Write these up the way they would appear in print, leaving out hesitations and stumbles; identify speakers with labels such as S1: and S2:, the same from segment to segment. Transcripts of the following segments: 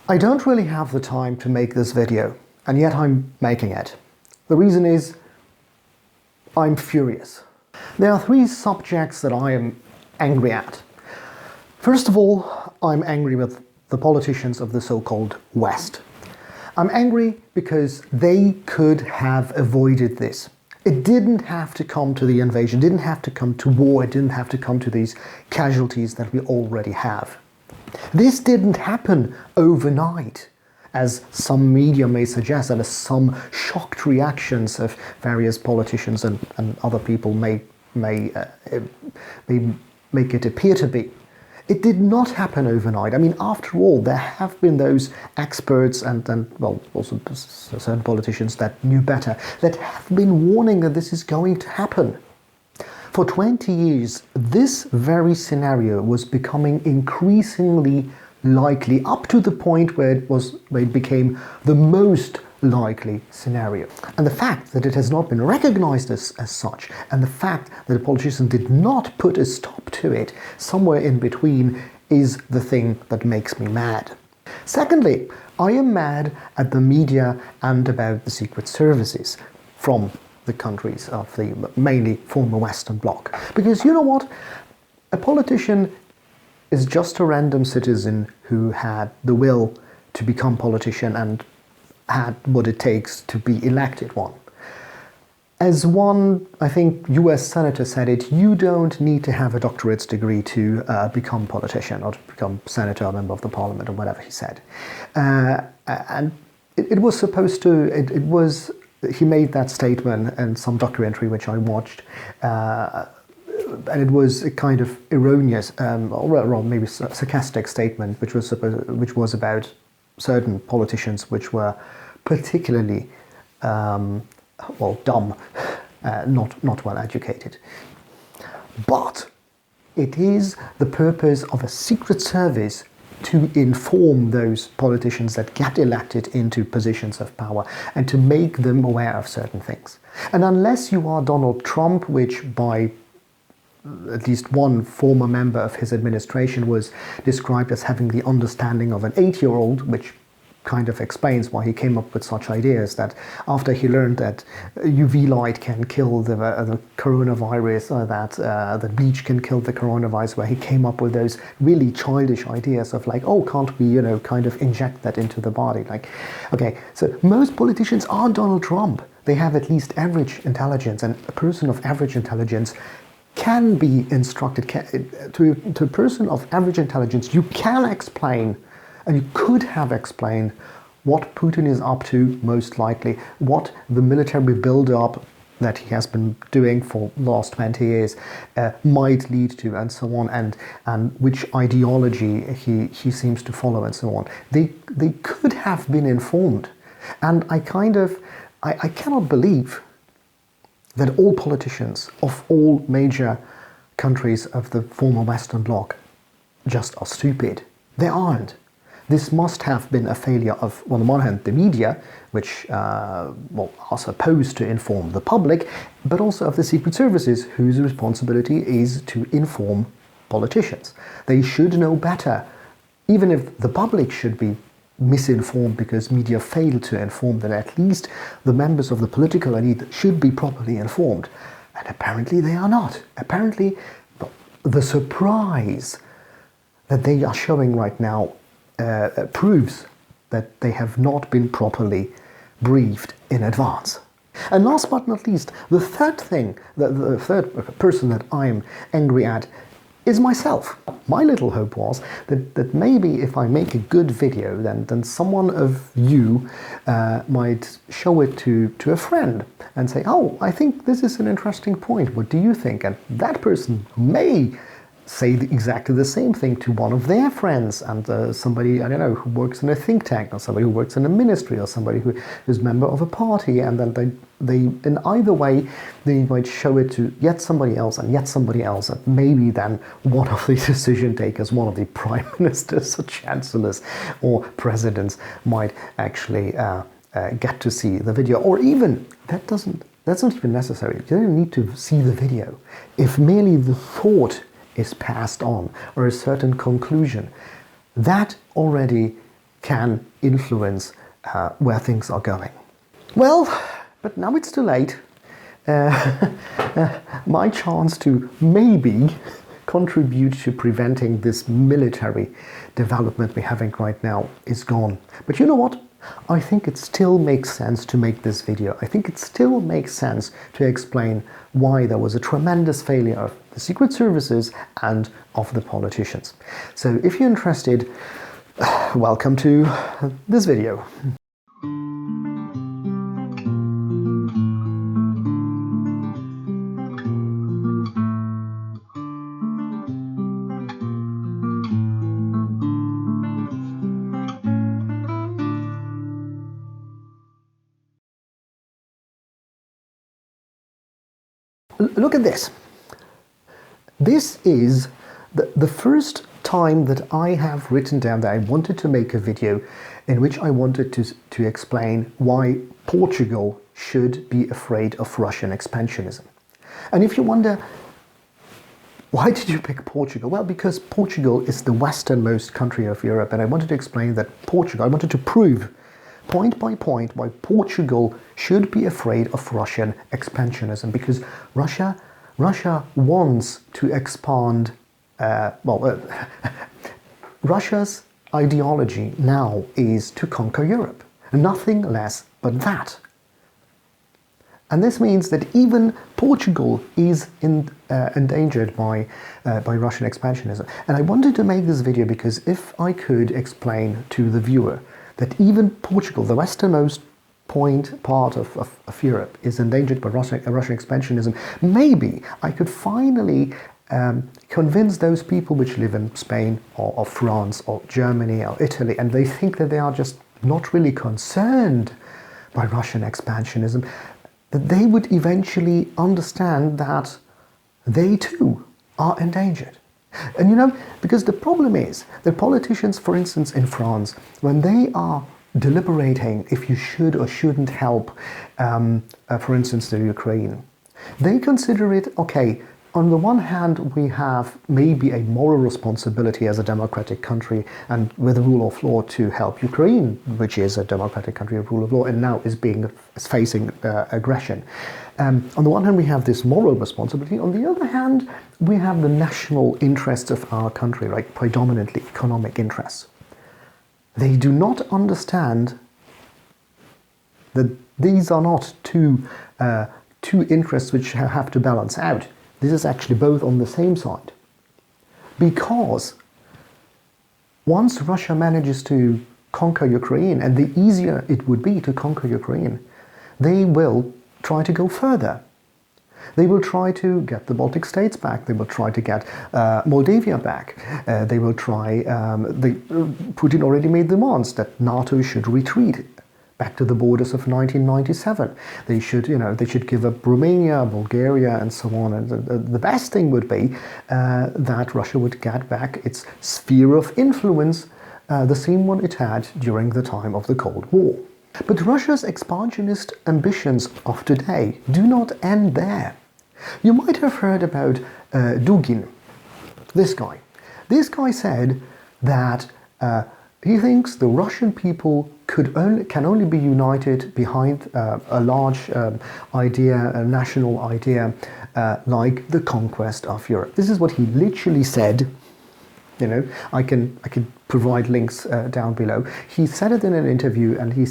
S1: I don't really have the time to make this video, and yet I'm making it. The reason is I'm furious. There are three subjects that I am angry at. First of all, I'm angry with the politicians of the so-called West. I'm angry because they could have avoided this. It didn't have to come to the invasion, it didn't have to come to war, it didn't have to come to these casualties that we already have. This didn't happen overnight, as some media may suggest, and as some shocked reactions of various politicians and other people may make it appear to be. It did not happen overnight. I mean, after all, there have been those experts and well, also certain politicians that knew better, that have been warning that this is going to happen. For 20 years, this very scenario was becoming increasingly likely, up to the point where it became the most likely scenario. And the fact that it has not been recognized as such, and the fact that the politicians did not put a stop to it somewhere in between, is the thing that makes me mad. Secondly, I am mad at the media and about the secret services from the countries of the mainly former Western Bloc. Because you know what? A politician is just a random citizen who had the will to become politician and had what it takes to be elected one. As one, I think, US senator said it, you don't need to have a doctorate degree to become politician or to become senator or member of the parliament or whatever he said. And it was supposed to, he made that statement in some documentary which I watched, and it was a kind of erroneous, or maybe sarcastic statement, which was about certain politicians which were particularly dumb, not well educated. But it is the purpose of a secret service to inform those politicians that get elected into positions of power and to make them aware of certain things. And unless you are Donald Trump, which by at least one former member of his administration was described as having the understanding of an 8-year-old, which kind of explains why he came up with such ideas, that after he learned that UV light can kill the coronavirus, or that bleach can kill the coronavirus, where he came up with those really childish ideas of like, oh, can't we, kind of inject that into the body? Like, okay, so most politicians are Donald Trump. They have at least average intelligence, and a person of average intelligence can be instructed, to a person of average intelligence, you can explain, and you could have explained what Putin is up to, most likely, what the military build-up that he has been doing for the last 20 years might lead to, and so on, and which ideology he seems to follow, and so on. They could have been informed. And I cannot believe that all politicians of all major countries of the former Western Bloc just are stupid. They aren't. This must have been a failure of, on the one hand, the media, which are supposed to inform the public, but also of the secret services, whose responsibility is to inform politicians. They should know better. Even if the public should be misinformed because media failed to inform, that at least the members of the political elite should be properly informed. And apparently they are not. Apparently the surprise that they are showing right now proves that they have not been properly briefed in advance. And last but not least, the third third person that I'm angry at is myself. My little hope was that maybe if I make a good video, then someone of you might show it to a friend and say, oh, I think this is an interesting point, what do you think? And that person may say exactly the same thing to one of their friends, and somebody, I don't know, who works in a think tank, or somebody who works in a ministry, or somebody who is a member of a party, and then they in either way, they might show it to yet somebody else, and maybe then one of the decision takers, one of the prime ministers or chancellors or presidents might actually get to see the video. Or even, that's not even necessary. You don't need to see the video. If merely the thought is passed on, or a certain conclusion, that already can influence where things are going. Well, but now it's too late. My chance to maybe contribute to preventing this military development we're having right now is gone. But you know what? I think it still makes sense to make this video. I think it still makes sense to explain why there was a tremendous failure of the secret services and of the politicians. So if you're interested, welcome to this video. Look at this. This is the first time that I have written down that I wanted to make a video in which I wanted to explain why Portugal should be afraid of Russian expansionism. And if you wonder, why did you pick Portugal? Well, because Portugal is the westernmost country of Europe, and I wanted to explain that Portugal, I wanted to prove point by point why Portugal should be afraid of Russian expansionism, because Russia wants to expand. Russia's ideology now is to conquer Europe, nothing less but that. And this means that even Portugal is endangered by Russian expansionism. And I wanted to make this video because if I could explain to the viewer that even Portugal, the westernmost part of Europe, is endangered by Russian expansionism, maybe I could finally convince those people which live in Spain or France or Germany or Italy, and they think that they are just not really concerned by Russian expansionism, that they would eventually understand that they too are endangered. And you know, because the problem is that politicians, for instance, in France, when they are deliberating if you should or shouldn't help, for instance, the Ukraine, they consider it, okay, on the one hand, we have maybe a moral responsibility as a democratic country and with the rule of law to help Ukraine, which is a democratic country of rule of law and now is facing aggression. On the one hand, we have this moral responsibility. On the other hand, we have the national interests of our country, like predominantly economic interests. They do not understand that these are not two interests which have to balance out. This is actually both on the same side. Because once Russia manages to conquer Ukraine, and the easier it would be to conquer Ukraine, they will try to go further. They will try to get the Baltic states back. They will try to get Moldavia back. They will try. Putin already made demands that NATO should retreat back to the borders of 1997. They should give up Romania, Bulgaria, and so on. And the best thing would be that Russia would get back its sphere of influence, the same one it had during the time of the Cold War. But Russia's expansionist ambitions of today do not end there. You might have heard about Dugin, this guy. This guy said that he thinks the Russian people can only be united behind a large idea, a national idea, like the conquest of Europe. This is what he literally said. You know, I can provide links down below. He said it in an interview, and he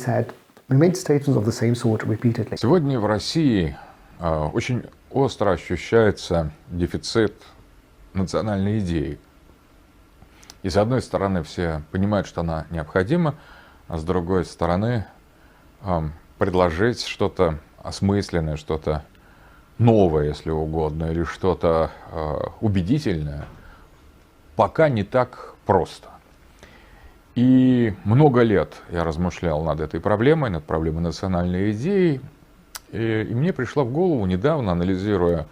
S1: made statements of the same sort repeatedly.
S2: Сегодня в России очень остро ощущается дефицит национальной идеи. И с одной стороны все понимают, что она необходима, а с другой стороны предложить что-то осмысленное, что-то новое, если угодно, или что-то убедительное, пока не так просто. И много лет я размышлял над этой проблемой, над проблемой национальной идеи, и мне пришла в голову недавно, анализируя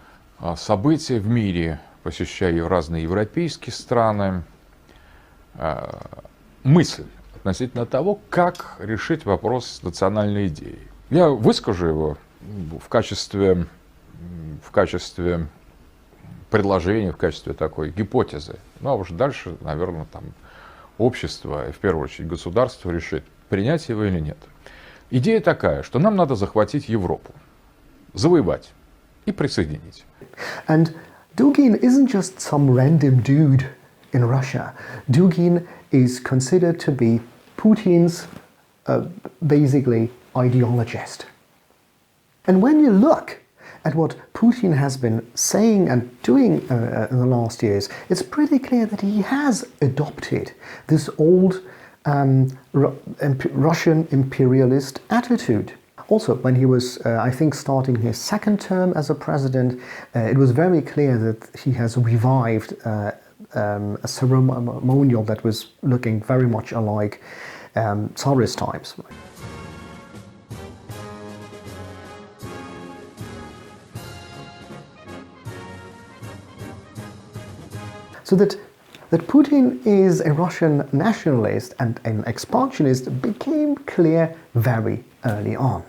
S2: события в мире, посещая разные европейские страны, мысль относительно того, как решить вопрос с национальной идеей. Я выскажу его в качестве предложения, в качестве такой гипотезы. Ну а уж дальше, наверное, там общество, и в первую очередь государство, решит, принять его или нет. Идея такая, что нам надо захватить Европу, завоевать и присоединить.
S1: And Dugin isn't just some random dude in Russia. Dugin is considered to be Putin's basically ideologist. And when you look at what Putin has been saying and doing in the last years, it's pretty clear that he has adopted this old Russian imperialist attitude. Also, when he was, I think, starting his second term as a president, it was very clear that he has revived a ceremonial that was looking very much alike Tsarist times. So that Putin is a Russian nationalist and an expansionist became clear very early on.